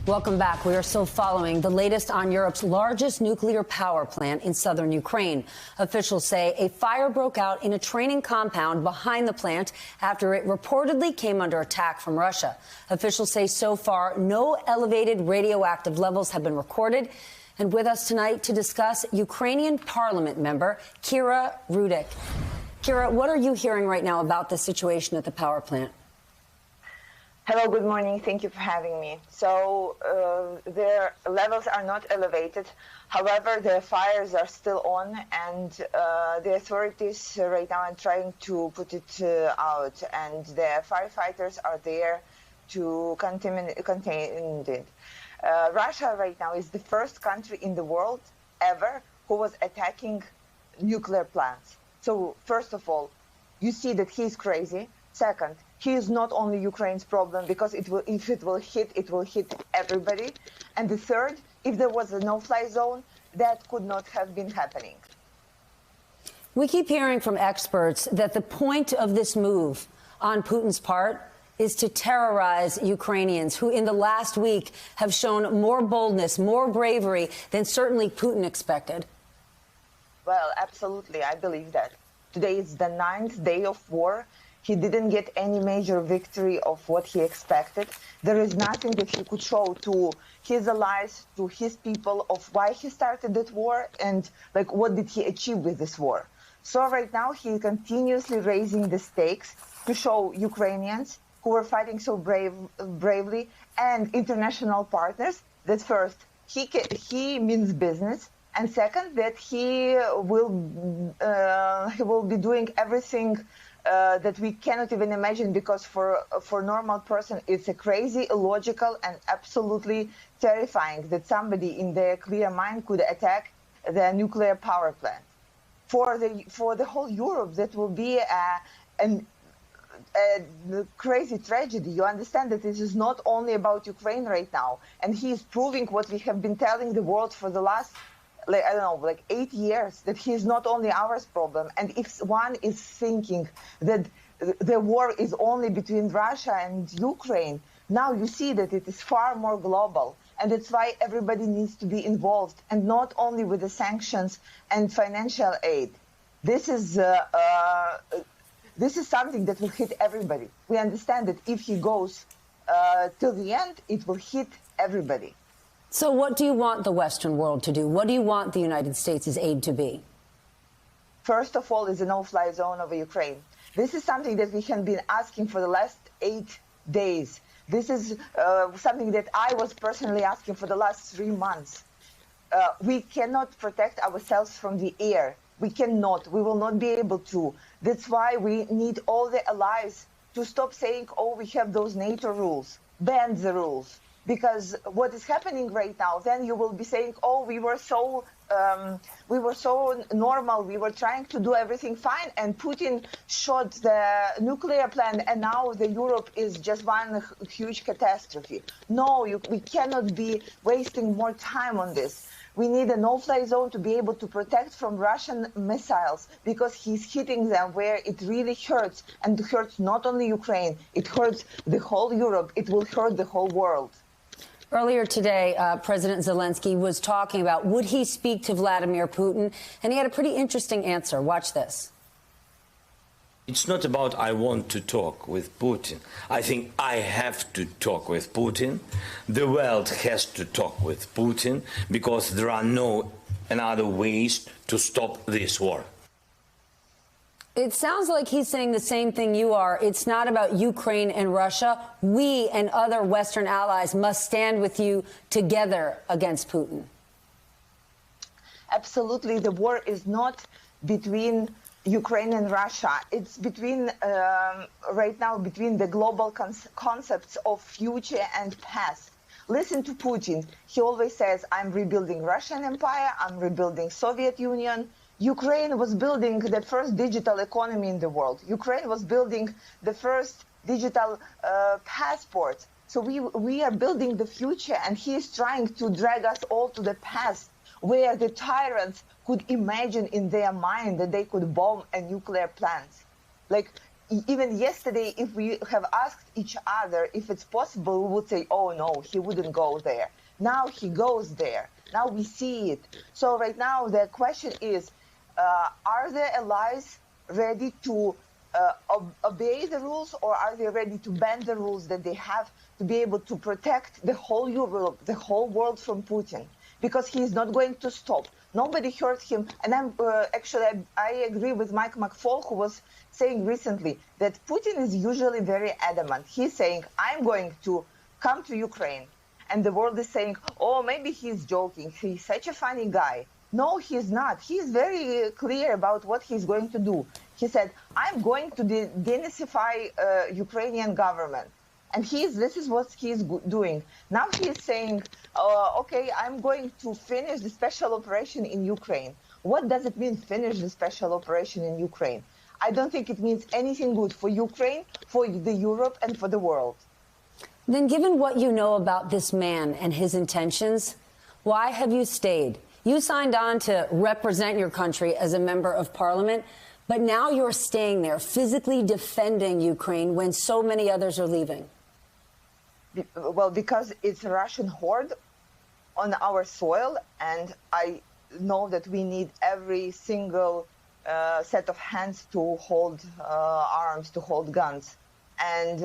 Welcome back. We are still following the latest on Europe's largest nuclear power plant in southern Ukraine. Officials say a fire broke out in a training compound behind the plant after it reportedly came under attack from Russia. Officials say so far no elevated radioactive levels have been recorded. And with us tonight to discuss, Ukrainian parliament member Kira Rudik. Kira, what are you hearing right now about the situation at the power plant? Hello, good morning. Thank you for having me. So their levels are not elevated. However, the fires are still on, and the authorities right now are trying to put it out, and the firefighters are there to contain it. Russia right now is the first country in the world ever who was attacking nuclear plants. So first of all, you see that he's crazy. Second, he is not only Ukraine's problem, because if it will hit everybody. And the third, if there was a no-fly zone, that could not have been happening. We keep hearing from experts that the point of this move on Putin's part is to terrorize Ukrainians who in the last week have shown more boldness, more bravery than certainly Putin expected. Well, absolutely. I believe that. Today is the 9th day of war. He didn't get any major victory of what he expected. There is nothing that he could show to his allies, to his people, of why he started that war and like what did he achieve with this war. So right now he is continuously raising the stakes to show Ukrainians who are fighting so bravely and international partners that first he means business, and second that he will be doing everything that we cannot even imagine, because for a normal person it's a crazy, illogical, and absolutely terrifying that somebody in their clear mind could attack the nuclear power plant. For the whole Europe, that will be a crazy tragedy. You understand that this is not only about Ukraine right now, and he is proving what we have been telling the world for the last, like, I don't know, like 8 years, that he is not only our problem. And if one is thinking that the war is only between Russia and Ukraine, now you see that it is far more global. And that's why everybody needs to be involved, and not only with the sanctions and financial aid. This is something that will hit everybody. We understand that if he goes till the end, it will hit everybody. So what do you want the Western world to do? What do you want the United States' aid to be? First of all, is a no-fly zone over Ukraine. This is something that we have been asking for the last 8 days. This is something that I was personally asking for the last 3 months. We cannot protect ourselves from the air. We cannot. We will not be able to. That's why we need all the allies to stop saying, oh, we have those NATO rules. Ban the rules. Because what is happening right now, then you will be saying, oh, we were so normal, we were trying to do everything fine, and Putin shot the nuclear plant, and now the Europe is just one huge catastrophe. No, we cannot be wasting more time on this. We need a no-fly zone to be able to protect from Russian missiles, because he's hitting them where it really hurts, and it hurts not only Ukraine, it hurts the whole Europe, it will hurt the whole world. Earlier today, President Zelensky was talking about would he speak to Vladimir Putin, and he had a pretty interesting answer. Watch this. It's not about I want to talk with Putin. I think I have to talk with Putin. The world has to talk with Putin, because there are no other ways to stop this war. It sounds like he's saying the same thing you are. It's not about Ukraine and Russia. We and other Western allies must stand with you together against Putin. Absolutely. The war is not between Ukraine and Russia. It's between, right now, between the global concepts of future and past. Listen to Putin. He always says, I'm rebuilding Russian Empire, I'm rebuilding Soviet Union. Ukraine was building the first digital economy in the world. Ukraine was building the first digital passport. So we are building the future, and he is trying to drag us all to the past, where the tyrants could imagine in their mind that they could bomb a nuclear plant. Like, even yesterday, if we have asked each other if it's possible, we would say, oh, no, he wouldn't go there. Now he goes there. Now we see it. So right now the question is, are the allies ready to obey the rules, or are they ready to bend the rules that they have to be able to protect the whole Europe, the whole world from Putin? Because he is not going to stop. Nobody heard him. And I agree with Mike McFaul, who was saying recently that Putin is usually very adamant. He's saying, I'm going to come to Ukraine. And the world is saying, oh, maybe he's joking. He's such a funny guy. No, he's not. He's very clear about what he's going to do. He said, I'm going to denazify Ukrainian government. And this is what he's doing. Now he's saying, okay, I'm going to finish the special operation in Ukraine. What does it mean, finish the special operation in Ukraine? I don't think it means anything good for Ukraine, for the Europe, and for the world. Then given what you know about this man and his intentions, why have you stayed? You signed on to represent your country as a member of parliament, but now you're staying there, physically defending Ukraine when so many others are leaving. Well, because it's a Russian horde on our soil, and I know that we need every single set of hands to hold arms, to hold guns. And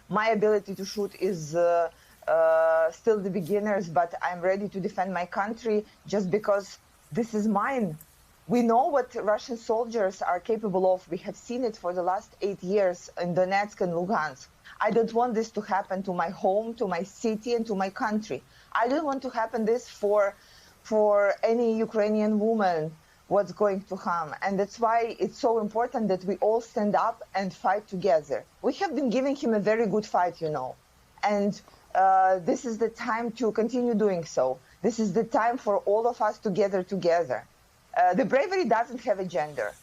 my ability to shoot is still the beginners, but I'm ready to defend my country just because this is mine. We know what Russian soldiers are capable of. We have seen it for the last 8 years in Donetsk and Lugansk. I don't want this to happen to my home, to my city, and to my country. I don't want to happen this for any Ukrainian woman what's going to harm. And that's why it's so important that we all stand up and fight together. We have been giving him a very good fight, you know. And this is the time to continue doing so. This is the time for all of us to gather together. The bravery doesn't have a gender.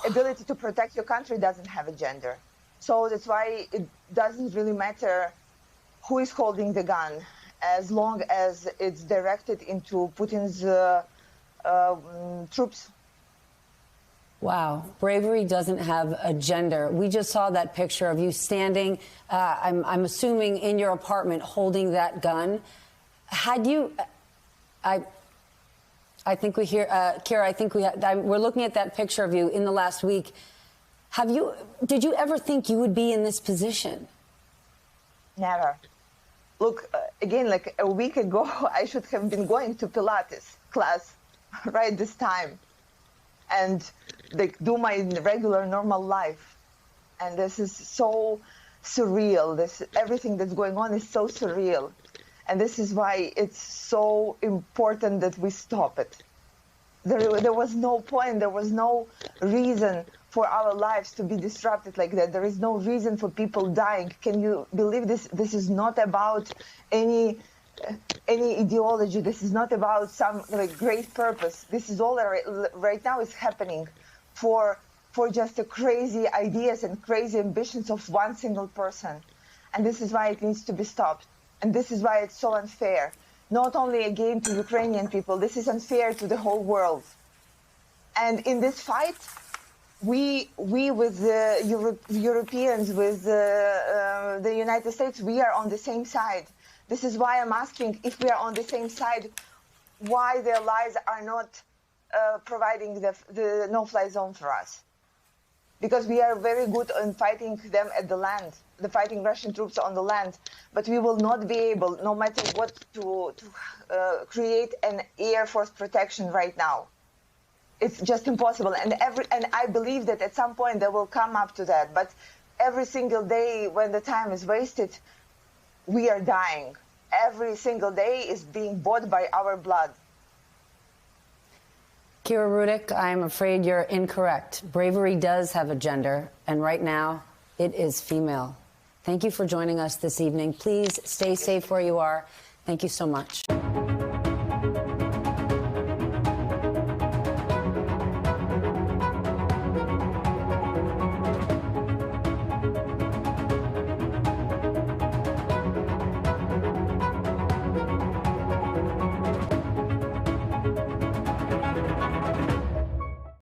Ability to protect your country doesn't have a gender. So that's why it doesn't really matter who is holding the gun, as long as it's directed into Putin's troops. Wow. Bravery doesn't have a gender. We just saw that picture of you standing, I'm assuming, in your apartment holding that gun. Had you... I think we hear... Kira, I think we're looking at that picture of you in the last week. Did you ever think you would be in this position? Never. Look, again, like a week ago, I should have been going to Pilates class right this time and like do my regular normal life. And this is so surreal. Everything that's going on is so surreal. And this is why it's so important that we stop it. There was no point, there was no reason for our lives to be disrupted like that. There is no reason for people dying. Can you believe this? This is not about any ideology. This is not about some like great purpose. This is all right now is happening for just the crazy ideas and crazy ambitions of one single person. And this is why it needs to be stopped. And this is why it's so unfair. Not only again to Ukrainian people, this is unfair to the whole world. And in this fight, we with the Europeans, with the United States, we are on the same side. This is why I'm asking, if we are on the same side, why the allies are not providing the no-fly zone for us. Because we are very good on fighting them at the land, fighting Russian troops on the land, but we will not be able, no matter what, to create an air force protection right now. It's just impossible, and I believe that at some point they will come up to that. But every single day, when the time is wasted, we are dying. Every single day is being bought by our blood. Kira Rudik, I'm afraid you're incorrect. Bravery does have a gender, and right now it is female. Thank you for joining us this evening. Please stay safe where you are. Thank you so much.